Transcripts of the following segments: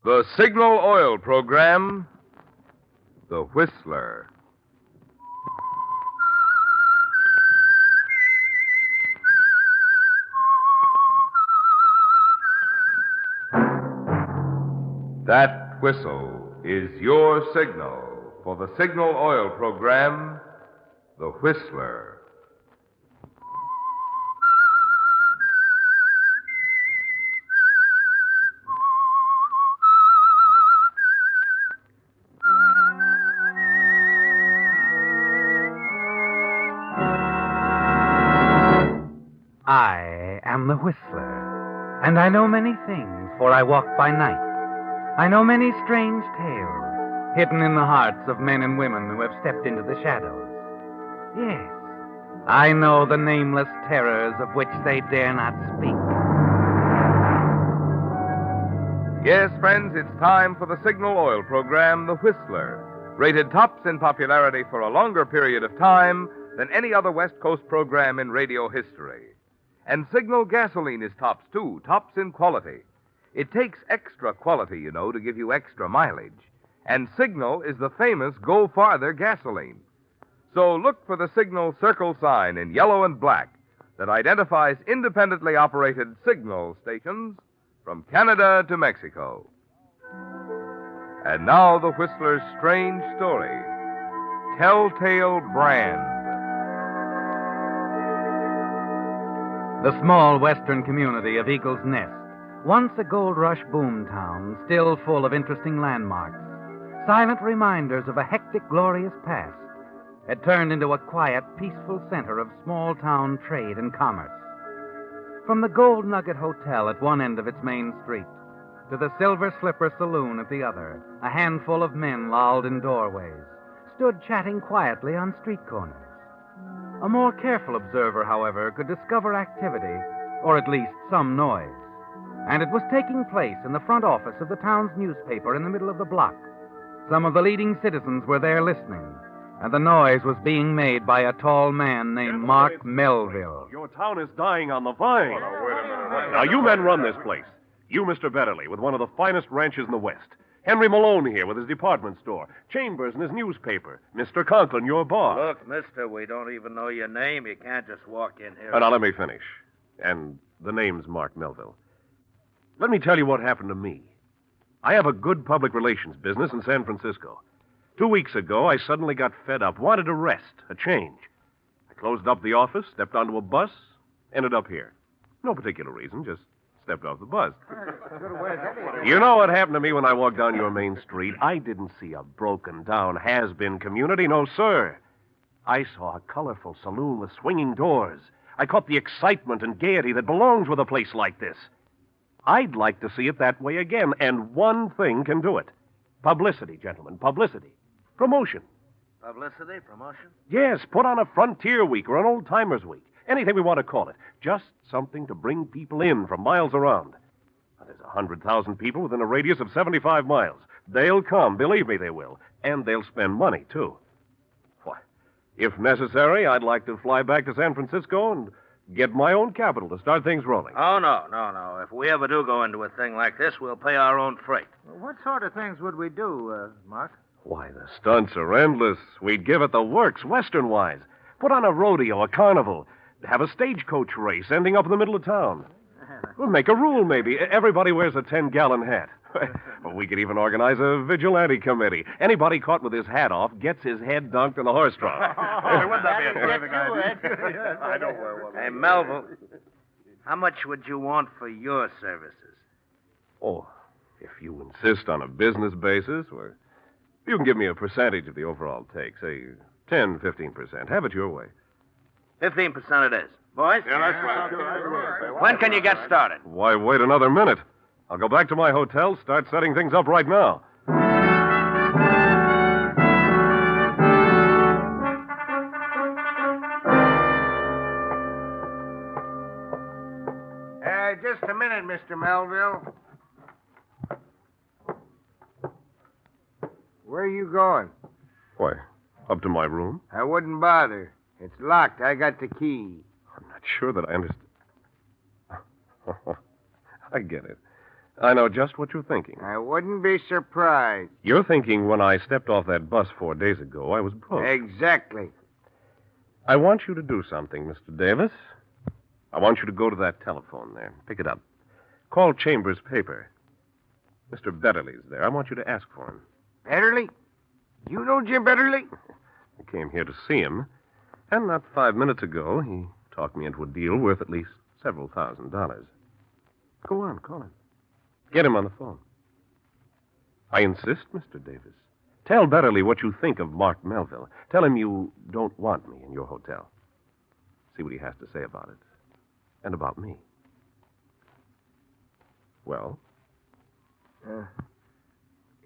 The Signal Oil Program, The Whistler. That whistle is your signal for the Signal Oil Program, The Whistler. I am the Whistler, and I know many things, for I walk by night. I know many strange tales, hidden in the hearts of men and women who have stepped into the shadows. Yes, I know the nameless terrors of which they dare not speak. Yes, friends, it's time for the Signal Oil Program, The Whistler, rated tops in popularity for a longer period of time than any other West Coast program in radio history. And Signal gasoline is tops, too, tops in quality. It takes extra quality, you know, to give you extra mileage. And Signal is the famous Go Farther gasoline. So look for the Signal circle sign in yellow and black that identifies independently operated Signal stations from Canada to Mexico. And now the Whistler's strange story, Telltale Brand. The small western community of Eagle's Nest, once a gold rush boomtown, still full of interesting landmarks, silent reminders of a hectic, glorious past, had turned into a quiet, peaceful center of small-town trade and commerce. From the Gold Nugget Hotel at one end of its main street to the Silver Slipper Saloon at the other, a handful of men lolled in doorways, stood chatting quietly on street corners. A more careful observer, however, could discover activity, or at least some noise. And it was taking place in the front office of the town's newspaper in the middle of the block. Some of the leading citizens were there listening, and the noise was being made by a tall man named Mark Melville. Your town is dying on the vine. Now, you men run this place. You, Mr. Betterly, with one of the finest ranches in the West. Henry Malone here with his department store. Chambers and his newspaper. Mr. Conklin, your boss. Look, mister, we don't even know your name. You can't just walk in here. Now, let me finish. And the name's Mark Melville. Let me tell you what happened to me. I have a good public relations business in San Francisco. 2 weeks ago, I suddenly got fed up, wanted a rest, a change. I closed up the office, stepped onto a bus, ended up here. No particular reason, just stepped off the bus. You know what happened to me when I walked down your main street? I didn't see a broken-down, has-been community, no, sir. I saw a colorful saloon with swinging doors. I caught the excitement and gaiety that belongs with a place like this. I'd like to see it that way again, and one thing can do it. Publicity, gentlemen, publicity. Promotion. Publicity? Promotion? Yes, put on a Frontier Week or an Old Timers Week. Anything we want to call it. Just something to bring people in from miles around. Now, there's 100,000 people within a radius of 75 miles. They'll come, believe me they will. And they'll spend money, too. Why, if necessary, I'd like to fly back to San Francisco and get my own capital to start things rolling. Oh, no. If we ever do go into a thing like this, we'll pay our own freight. Well, what sort of things would we do, Mark? Why, the stunts are endless. We'd give it the works, Western-wise. Put on a rodeo, a carnival. Have a stagecoach race ending up in the middle of town. We'll make a rule, maybe. Everybody wears a 10-gallon hat. We could even organize a vigilante committee. Anybody caught with his hat off gets his head dunked in a horse trough. Wouldn't that be a terrific idea? I don't wear one. Hey, Melville, how much would you want for your services? Oh, if you insist on a business basis, well, you can give me a percentage of the overall take, say 10, 15%. Have it your way. 15% it is. Boys? Yeah, that's right. When can you get started? Why wait another minute? I'll go back to my hotel, start setting things up right now. Just a minute, Mr. Melville. Where are you going? Why, up to my room? I wouldn't bother. It's locked. I got the key. I'm not sure that I understand. I get it. I know just what you're thinking. I wouldn't be surprised. You're thinking when I stepped off that bus 4 days ago, I was broke. Exactly. I want you to do something, Mr. Davis. I want you to go to that telephone there. Pick it up. Call Chambers Paper. Mr. Betterly's there. I want you to ask for him. Betterly? You know Jim Betterly? I came here to see him, and not 5 minutes ago, he talked me into a deal worth at least several $1,000s. Go on, call him. Get him on the phone. I insist, Mr. Davis. Tell Betterly what you think of Mark Melville. Tell him you don't want me in your hotel. See what he has to say about it. And about me. Well?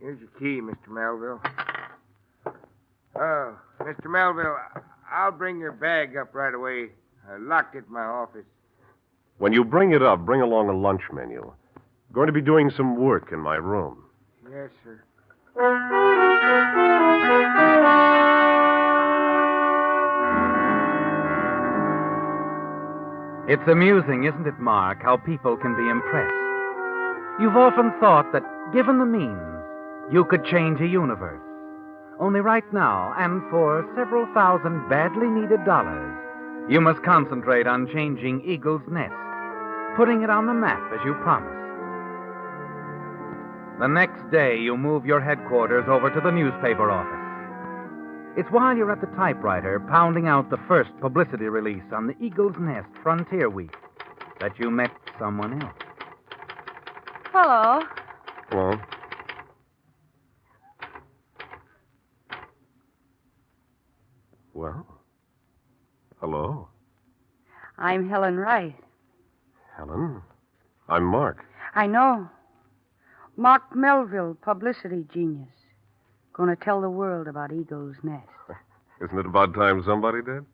Here's your key, Mr. Melville. Oh, Mr. Melville, I'll bring your bag up right away. I locked it in my office. When you bring it up, bring along a lunch menu. I'm going to be doing some work in my room. Yes, sir. It's amusing, isn't it, Mark, how people can be impressed? You've often thought that, given the means, you could change a universe. Only right now, and for several thousand badly needed dollars, you must concentrate on changing Eagle's Nest, putting it on the map as you promised. The next day, you move your headquarters over to the newspaper office. It's while you're at the typewriter pounding out the first publicity release on the Eagle's Nest Frontier Week that you met someone else. Hello. Hello? Well? Hello? I'm Helen Wright. Helen? I'm Mark. I know. Mark Melville, publicity genius. Going to tell the world about Eagle's Nest. Isn't it about time somebody did?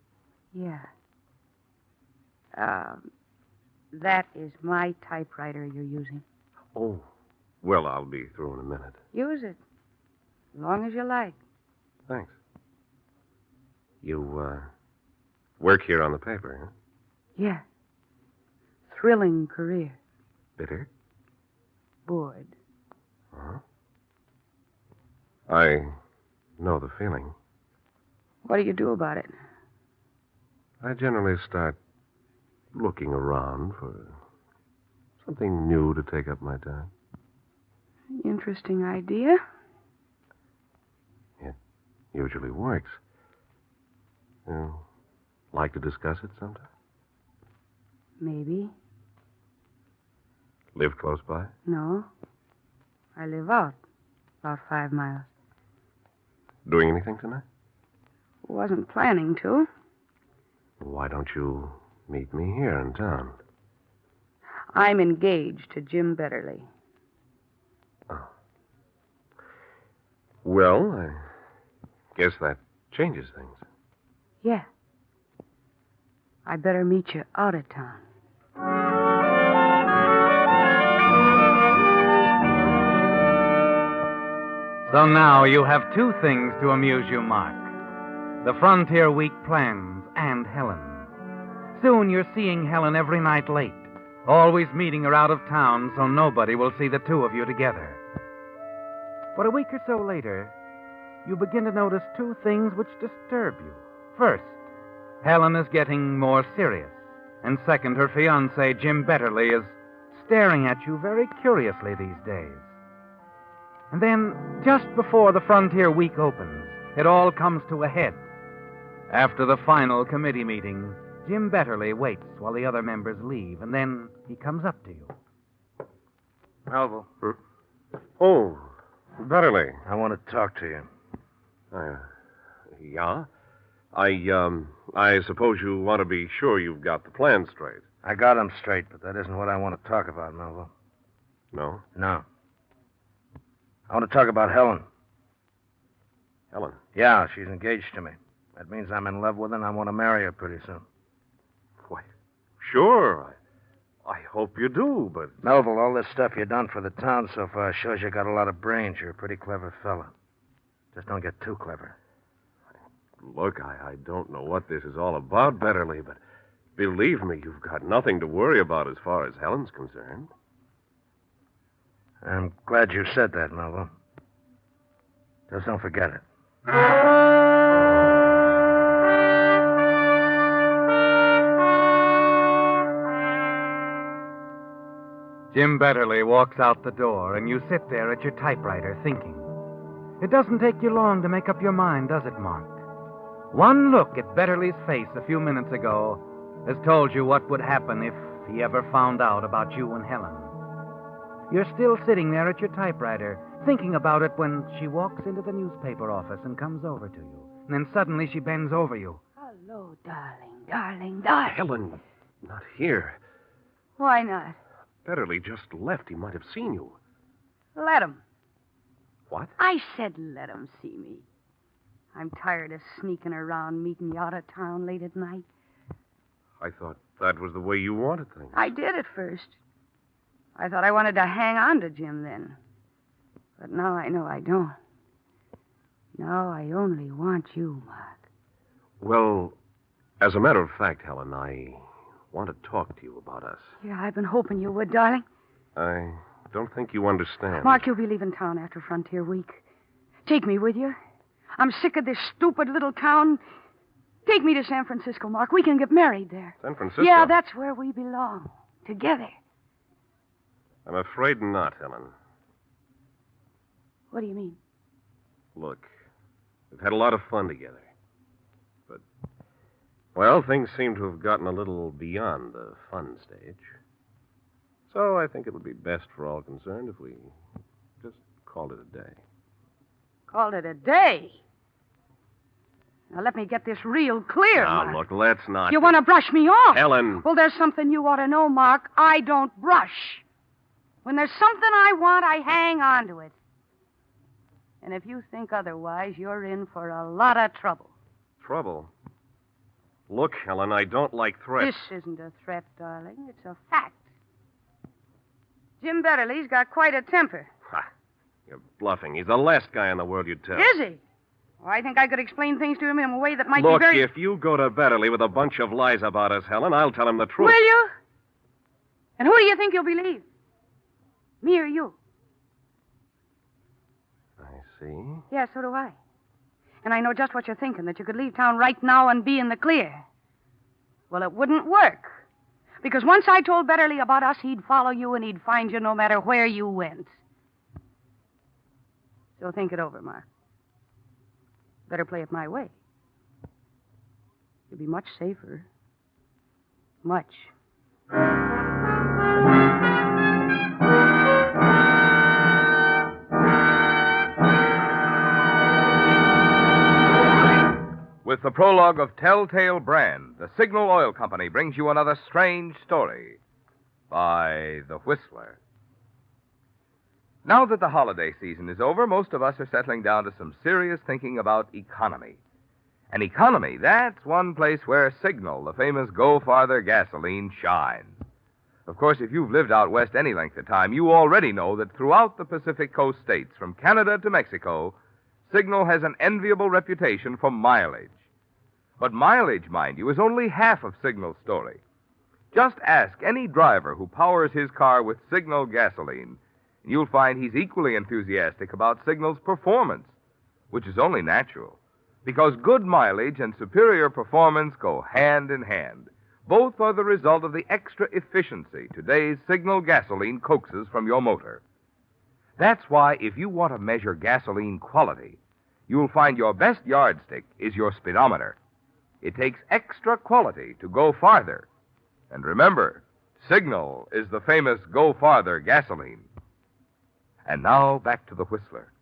Yeah. That is my typewriter you're using. Oh. Well, I'll be through in a minute. Use it. As long as you like. Thanks. You, work here on the paper, huh? Yeah. Thrilling career. Bitter? Bored. Uh-huh. I know the feeling. What do you do about it? I generally start looking around for something new to take up my time. Interesting idea. It usually works. You like to discuss it sometime? Maybe. Live close by? No. I live out. About 5 miles. Doing anything tonight? Wasn't planning to. Why don't you meet me here in town? I'm engaged to Jim Betterly. Oh. Well, I guess that changes things. Yeah. I better meet you out of town. So now you have two things to amuse you, Mark. The Frontier Week plans and Helen. Soon you're seeing Helen every night late, always meeting her out of town so nobody will see the two of you together. But a week or so later, you begin to notice two things which disturb you. First, Helen is getting more serious. And second, her fiancé, Jim Betterly, is staring at you very curiously these days. And then, just before the Frontier Week opens, it all comes to a head. After the final committee meeting, Jim Betterly waits while the other members leave, and then he comes up to you. Melville, Oh, Betterly. I want to talk to you. Yeah? I suppose you want to be sure you've got the plan straight. I got them straight, but that isn't what I want to talk about, Melville. No? No. I want to talk about Helen. Helen. Yeah, she's engaged to me. That means I'm in love with her and I want to marry her pretty soon. Why, sure. I hope you do, but... Melville, all this stuff you've done for the town so far shows you got a lot of brains. You're a pretty clever fella. Just don't get too clever. Look, I don't know what this is all about, Betterly, but believe me, you've got nothing to worry about as far as Helen's concerned. I'm glad you said that, Melville. Just don't forget it. Jim Betterly walks out the door, and you sit there at your typewriter thinking. It doesn't take you long to make up your mind, does it, Mark? One look at Betterly's face a few minutes ago has told you what would happen if he ever found out about you and Helen. You're still sitting there at your typewriter, thinking about it when she walks into the newspaper office and comes over to you. And then suddenly she bends over you. Hello, darling. Helen, not here. Why not? Betterly just left. He might have seen you. Let him. What? I said let him see me. I'm tired of sneaking around, meeting you out of town late at night. I thought that was the way you wanted things. I did at first. I thought I wanted to hang on to Jim then. But now I know I don't. Now I only want you, Mark. Well, as a matter of fact, Helen, I want to talk to you about us. Yeah, I've been hoping you would, darling. I don't think you understand. Mark, you'll be leaving town after Frontier Week. Take me with you. I'm sick of this stupid little town. Take me to San Francisco, Mark. We can get married there. San Francisco? Yeah, that's where we belong. Together. I'm afraid not, Helen. What do you mean? Look, we've had a lot of fun together. But, well, things seem to have gotten a little beyond the fun stage. So I think it would be best for all concerned if we just called it a day. Called it a day? Now, let me get this real clear, Now, Mark. look, let's not... You want to brush me off? Helen! Well, there's something you ought to know, Mark. I don't brush. When there's something I want, I hang on to it. And if you think otherwise, you're in for a lot of trouble. Trouble? Look, Helen, I don't like threats. This isn't a threat, darling. It's a fact. Jim Betterly's got quite a temper. Ha, you're bluffing. He's the last guy in the world you'd tell. Is he? Well, I think I could explain things to him in a way that might Look, be very... if you go to Betterly with a bunch of lies about us, Helen, I'll tell him the truth. Will you? And who do you think you'll believe? Me or you? I see. Yeah, so do I. And I know just what you're thinking, that you could leave town right now and be in the clear. Well, it wouldn't work. Because once I told Betterly about us, he'd follow you and he'd find you no matter where you went. So think it over, Mark. Better play it my way. You'll be much safer. Much. With the prologue of Telltale Brand, the Signal Oil Company brings you another strange story by The Whistler. Now that the holiday season is over, most of us are settling down to some serious thinking about economy. And economy, that's one place where Signal, the famous Go Farther gasoline, shines. Of course, if you've lived out west any length of time, you already know that throughout the Pacific Coast states, from Canada to Mexico, Signal has an enviable reputation for mileage. But mileage, mind you, is only half of Signal's story. Just ask any driver who powers his car with Signal gasoline, and you'll find he's equally enthusiastic about Signal's performance, which is only natural, because good mileage and superior performance go hand in hand. Both are the result of the extra efficiency today's Signal gasoline coaxes from your motor. That's why if you want to measure gasoline quality, you'll find your best yardstick is your speedometer. It takes extra quality to go farther. And remember, Signal is the famous Go Farther gasoline. And now back to the Whistler.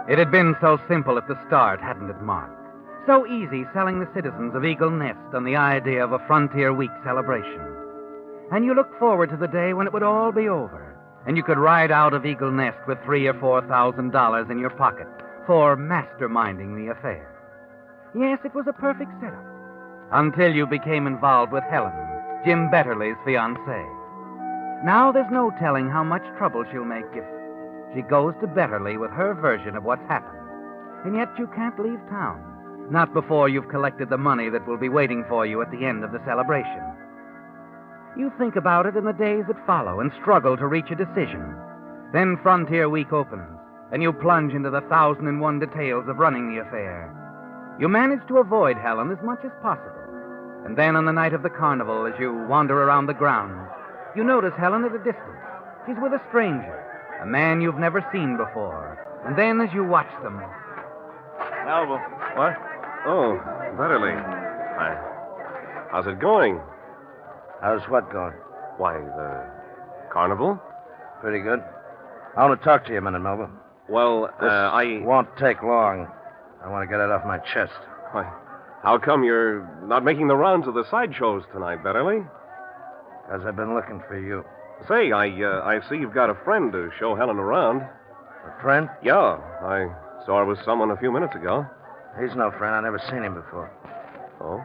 It had been so simple at the start, hadn't it, Mark? So easy selling the citizens of Eagle Nest on the idea of a Frontier Week celebration. And you looked forward to the day when it would all be over, and you could ride out of Eagle Nest with $3,000 or $4,000 in your pocket for masterminding the affair. Yes, it was a perfect setup. Until you became involved with Helen, Jim Betterly's fiancée. Now there's no telling how much trouble she'll make if she goes to Betterly with her version of what's happened. And yet you can't leave town. Not before you've collected the money that will be waiting for you at the end of the celebration. You think about it in the days that follow and struggle to reach a decision. Then Frontier Week opens, and you plunge into the 1,001 details of running the affair. You manage to avoid Helen as much as possible. And then on the night of the carnival, as you wander around the grounds, you notice Helen at a distance. She's with a stranger, a man you've never seen before. And then as you watch them... Melville. What? Oh, Betterly. How's it going? How's what going? Why, the carnival? Pretty good. I want to talk to you a minute, Melville. Well, This won't take long. I want to get it off my chest. Why, how come you're not making the rounds of the sideshows tonight, Betterly? Because I've been looking for you. Say, I see you've got a friend to show Helen around. A friend? Yeah, I saw her with someone a few minutes ago. He's no friend. I've never seen him before. Oh?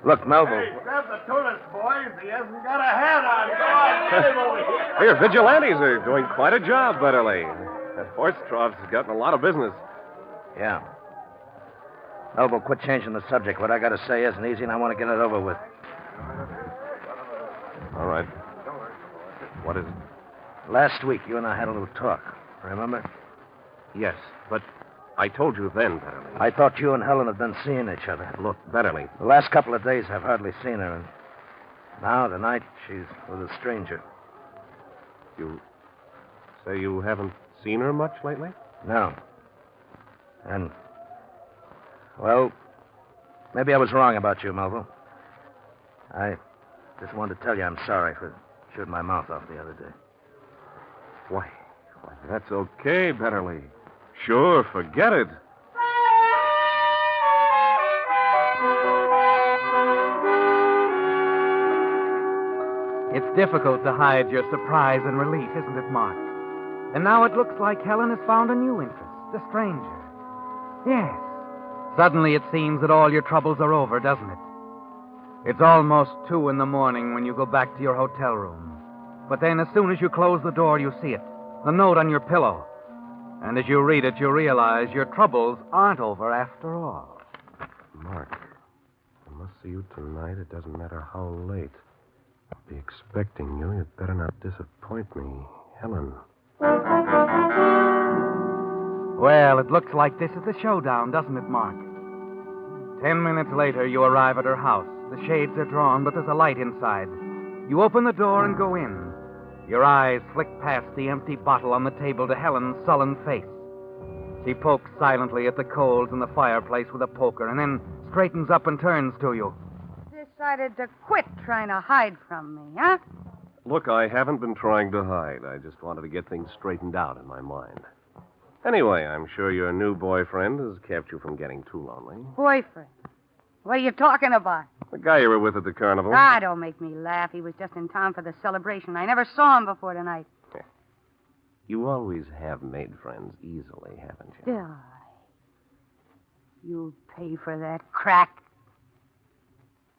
Look, Melville. Hey, grab the tourist, boys. He hasn't got a hat on. Go on, get him over here. Here, vigilantes are doing quite a job, Betterly. That horse trough's gotten a lot of business. Yeah. Melville, quit changing the subject. What I got to say isn't easy, and I want to get it over with. All right. What is it? Last week, you and I had a little talk. Remember? Yes, but I told you then, Betterly. I thought you and Helen had been seeing each other. Look, Betterly. The last couple of days, I've hardly seen her, and now, tonight, she's with a stranger. You say you haven't seen her much lately? No. And, well, maybe I was wrong about you, Melville. I just wanted to tell you I'm sorry for shooting my mouth off the other day. Why, that's okay, Betterly. Sure, forget it. It's difficult to hide your surprise and relief, isn't it, Mark? And now it looks like Helen has found a new interest, a stranger. Yes. Suddenly it seems that all your troubles are over, doesn't it? It's almost 2 in the morning when you go back to your hotel room. But then as soon as you close the door, you see it, the note on your pillow. And as you read it, you realize your troubles aren't over after all. Mark, I must see you tonight. It doesn't matter how late. I'll be expecting you. You'd better not disappoint me. Helen. Well, it looks like this is the showdown, doesn't it, Mark? 10 minutes later, you arrive at her house. The shades are drawn, but there's a light inside. You open the door and go in. Your eyes flick past the empty bottle on the table to Helen's sullen face. She pokes silently at the coals in the fireplace with a poker and then straightens up and turns to you. Decided to quit trying to hide from me, huh? Look, I haven't been trying to hide. I just wanted to get things straightened out in my mind. Anyway, I'm sure your new boyfriend has kept you from getting too lonely. Boyfriend? What are you talking about? The guy you were with at the carnival. Ah, don't make me laugh. He was just in town for the celebration. I never saw him before tonight. You always have made friends easily, haven't you? Yeah. You'll pay for that crack.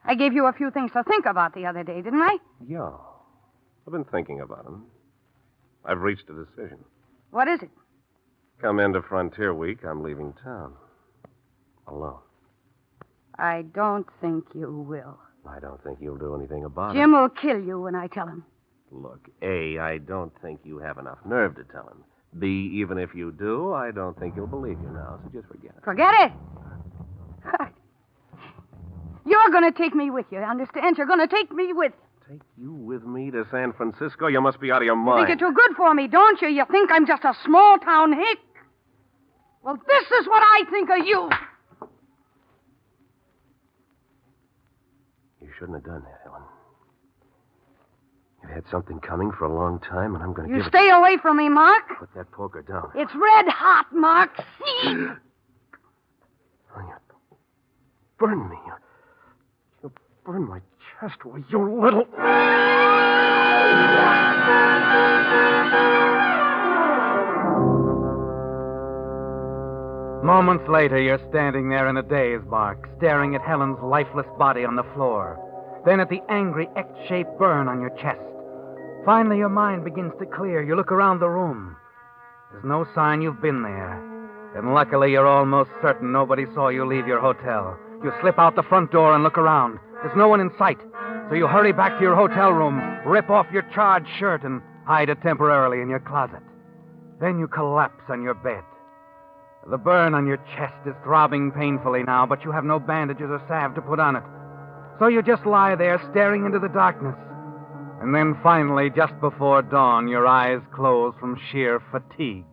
I gave you a few things to think about the other day, didn't I? Yeah. I've been thinking about them. I've reached a decision. What is it? Come into Frontier Week, I'm leaving town. Alone. I don't think you will. I don't think you'll do anything about Jim will kill you when I tell him. it. Look, A, I don't think you have enough nerve to tell him. B, even if you do, I don't think he'll believe you now, so just forget it. Forget it? You're going to take me with you, understand? You're going to take me with you. Take you with me to San Francisco? You must be out of your You mind. think you're too good for me, don't you? You think I'm just a small-town hick? Well, this is what I think of you. You shouldn't have done that, Helen. You've had something coming for a long time, and I'm going to You give stay it... away from me, Mark. Put that poker down. It's red hot, Mark. See? Oh, you burn me. You burn my chest, will you little... Moments later, you're standing there in a daze, Mark, staring at Helen's lifeless body on the floor, then at the angry X-shaped burn on your chest. Finally, your mind begins to clear. You look around the room. There's no sign you've been there. And luckily, you're almost certain nobody saw you leave your hotel. You slip out the front door and look around. There's no one in sight. So you hurry back to your hotel room, rip off your charred shirt, and hide it temporarily in your closet. Then you collapse on your bed. The burn on your chest is throbbing painfully now, but you have no bandages or salve to put on it. So you just lie there staring into the darkness. And then finally, just before dawn, your eyes close from sheer fatigue.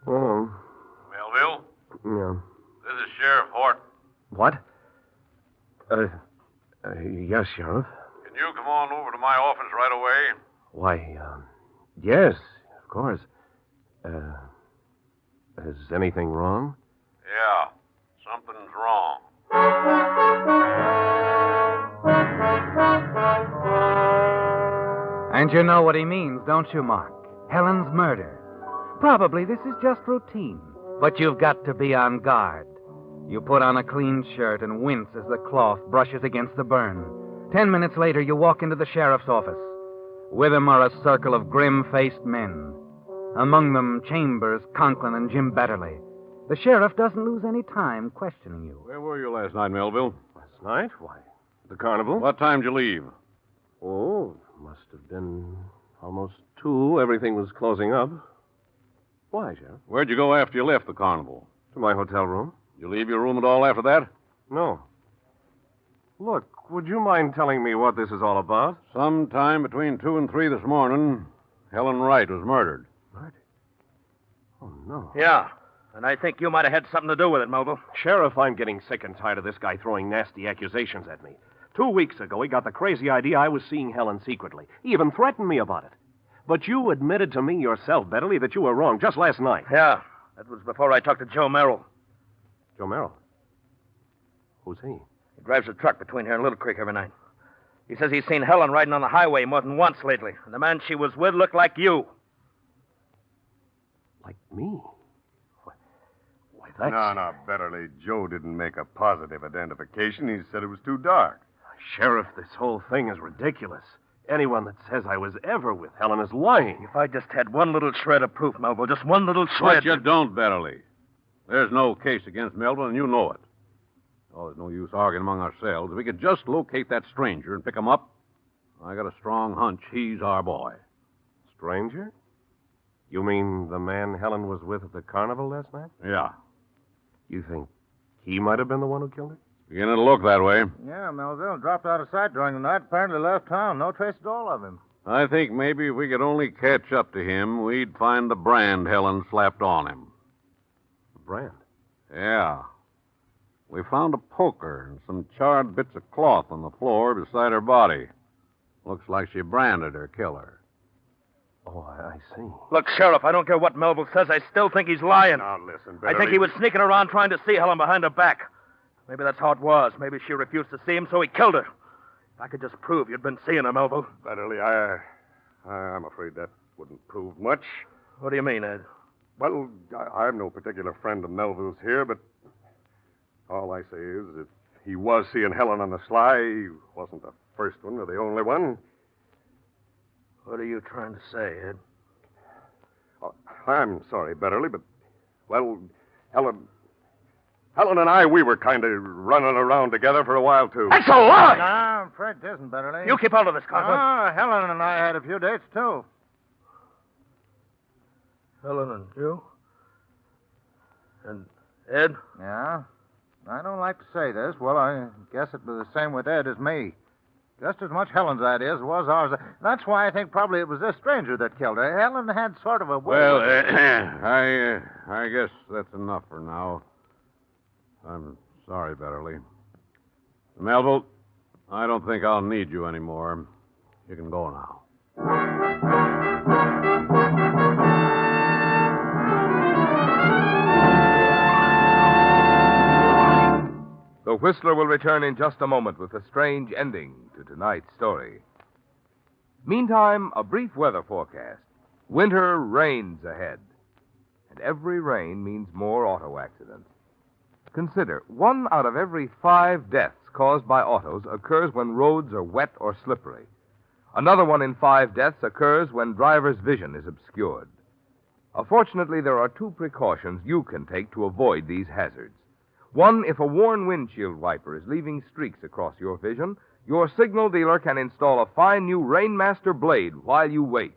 Oh. Melville? Yeah. This is Sheriff Horton. What? Yes, Sheriff. Can you come on over to my office right away? Why, yes, of course. Is anything wrong? Yeah, something's wrong. And you know what he means, don't you, Mark? Helen's murder. Probably this is just routine, but you've got to be on guard. You put on a clean shirt and wince as the cloth brushes against the burn. 10 minutes later, you walk into the sheriff's office. With him are a circle of grim-faced men. Among them, Chambers, Conklin, and Jim Betterly. The sheriff doesn't lose any time questioning you. Where were you last night, Melville? Last night? Why, the carnival. What time did you leave? Oh, must have been almost 2. Everything was closing up. Why, Sheriff? Where'd you go after you left the carnival? To my hotel room. You leave your room at all after that? No. Look, would you mind telling me what this is all about? Sometime between 2 and 3 this morning, Helen Wright was murdered. Murdered? Oh, no. Yeah, and I think you might have had something to do with it, Melville. Sheriff, I'm getting sick and tired of this guy throwing nasty accusations at me. 2 weeks ago, he got the crazy idea I was seeing Helen secretly. He even threatened me about it. But you admitted to me yourself, Betterly, that you were wrong just last night. Yeah, that was before I talked to Joe Merrill. Joe Merrill? Who's he? He drives a truck between here and Little Creek every night. He says he's seen Helen riding on the highway more than once lately. And the man she was with looked like you. Like me? Why, that's... No, Betterly. Joe didn't make a positive identification. He said it was too dark. Sheriff, this whole thing is ridiculous. Anyone that says I was ever with Helen is lying. If I just had one little shred of proof, Melville, just one little shred... But you don't, Betterly. There's no case against Melville, and you know it. Oh, there's no use arguing among ourselves. If we could just locate that stranger and pick him up, I got a strong hunch he's our boy. Stranger? You mean the man Helen was with at the carnival last night? Yeah. You think he might have been the one who killed her? Beginning to look that way. Yeah, Melville dropped out of sight during the night. Apparently left town. No trace at all of him. I think maybe if we could only catch up to him, we'd find the brand Helen slapped on him. The brand? Yeah. We found a poker and some charred bits of cloth on the floor beside her body. Looks like she branded her killer. Oh, I see. Look, Sheriff, I don't care what Melville says. I still think he's lying. Now, listen, I think he was sneaking around trying to see Helen behind her back. Maybe that's how it was. Maybe she refused to see him, so he killed her. If I could just prove you'd been seeing her, Melville. Betterly, I'm afraid that wouldn't prove much. What do you mean, Ed? Well, I'm no particular friend of Melville's here, but all I say is if he was seeing Helen on the sly, he wasn't the first one or the only one. What are you trying to say, Ed? Oh, I'm sorry, Betterly, but, well, Helen and I, we were kind of running around together for a while, too. That's a lie! No, I'm afraid it isn't, Betterly. You keep out of this, Conklin. Helen and I had a few dates, too. Helen and you? And Ed? Yeah? I don't like to say this. Well, I guess it was the same with Ed as me. Just as much Helen's idea as it was ours. That's why I think probably it was this stranger that killed her. Helen had sort of a way... Well, I guess that's enough for now. I'm sorry, Betterly. Melville, I don't think I'll need you anymore. You can go now. The Whistler will return in just a moment with a strange ending to tonight's story. Meantime, a brief weather forecast. Winter rains ahead. And every rain means more auto accidents. Consider, 1 out of every 5 deaths caused by autos occurs when roads are wet or slippery. Another 1 in 5 deaths occurs when driver's vision is obscured. Fortunately, there are 2 precautions you can take to avoid these hazards. 1, if a worn windshield wiper is leaving streaks across your vision, your signal dealer can install a fine new Rainmaster blade while you wait.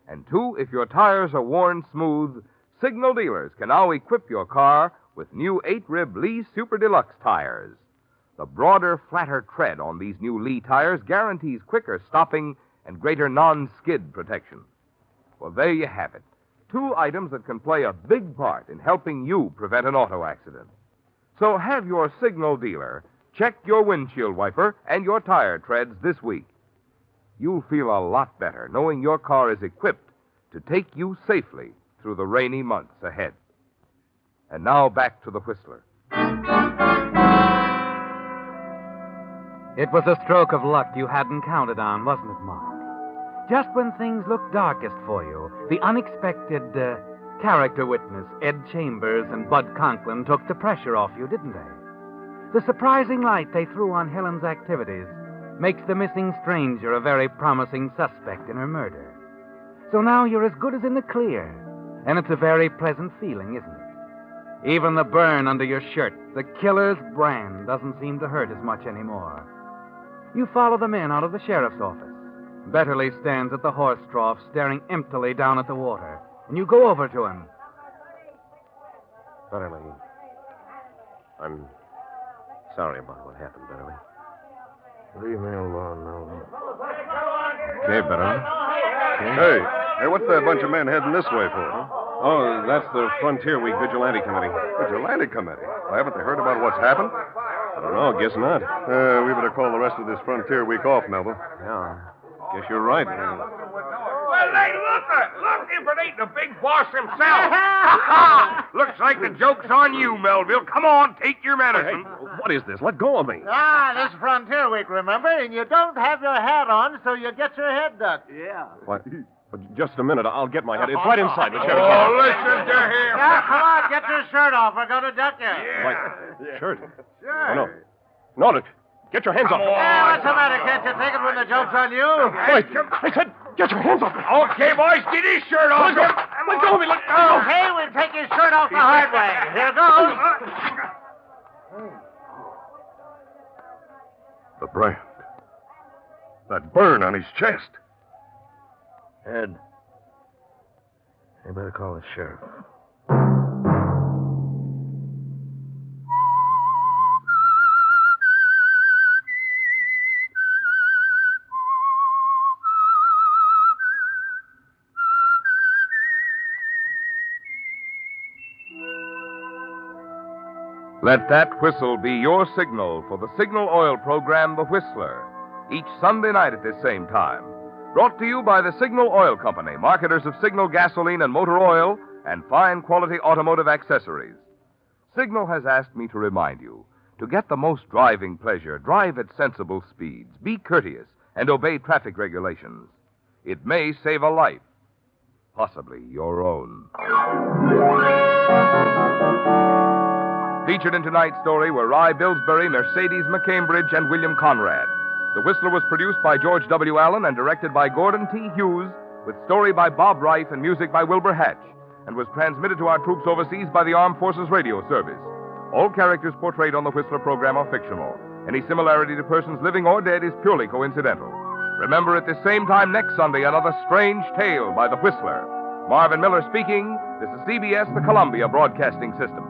And 2, if your tires are worn smooth, signal dealers can now equip your car with new 8-rib Lee Super Deluxe tires. The broader, flatter tread on these new Lee tires guarantees quicker stopping and greater non-skid protection. Well, there you have it. 2 items that can play a big part in helping you prevent an auto accident. So have your signal dealer check your windshield wiper and your tire treads this week. You'll feel a lot better knowing your car is equipped to take you safely through the rainy months ahead. And now back to the Whistler. It was a stroke of luck you hadn't counted on, wasn't it, Mark? Just when things looked darkest for you, the unexpected character witness, Ed Chambers and Bud Conklin, took the pressure off you, didn't they? The surprising light they threw on Helen's activities makes the missing stranger a very promising suspect in her murder. So now you're as good as in the clear, and it's a very pleasant feeling, isn't it? Even the burn under your shirt, the killer's brand, doesn't seem to hurt as much anymore. You follow the men out of the sheriff's office. Betterly stands at the horse trough, staring emptily down at the water. And you go over to him. Betterly, I'm sorry about what happened, Betterly. Leave me alone, Melville. Okay, Betterly. Okay. Hey, what's that bunch of men heading this way for? Huh? Oh, that's the Frontier Week Vigilante Committee. Vigilante Committee? Well, haven't they heard about what's happened? I don't know. Guess not. We better call the rest of this Frontier Week off, Melville. Yeah. Guess you're right. Well, hey, look if it ain't the big boss himself. Looks like the joke's on you, Melville. Come on, take your medicine. Hey, what is this? Let go of me. This is Frontier Week, remember? And you don't have your hat on, so you get your head ducked. Yeah. What? Just a minute. I'll get my head. It's right inside the sheriff's Oh, office. listen to him. Now, come on, get your shirt off. We're going to duck you. Right. Shirt. Sure. Oh, no, get your hands off me. What's the matter? Can't you take it when the joke's on you? Wait, I said, get your hands off me. Okay, boys, get his shirt off. Let go of me. Let go. Okay, we'll take his shirt off the hard way. Here goes. The brand. That burn on his chest. Ed, you better call the sheriff. Let that whistle be your signal for the Signal Oil program, The Whistler, each Sunday night at this same time. Brought to you by the Signal Oil Company, marketers of Signal gasoline and motor oil and fine quality automotive accessories. Signal has asked me to remind you, to get the most driving pleasure, drive at sensible speeds, be courteous, and obey traffic regulations. It may save a life, possibly your own. Featured in tonight's story were Rye Billsbury, Mercedes McCambridge, and William Conrad. The Whistler was produced by George W. Allen and directed by Gordon T. Hughes, with story by Bob Reif and music by Wilbur Hatch, and was transmitted to our troops overseas by the Armed Forces Radio Service. All characters portrayed on the Whistler program are fictional. Any similarity to persons living or dead is purely coincidental. Remember, at this same time next Sunday, another strange tale by the Whistler. Marvin Miller speaking. This is CBS, the Columbia Broadcasting System.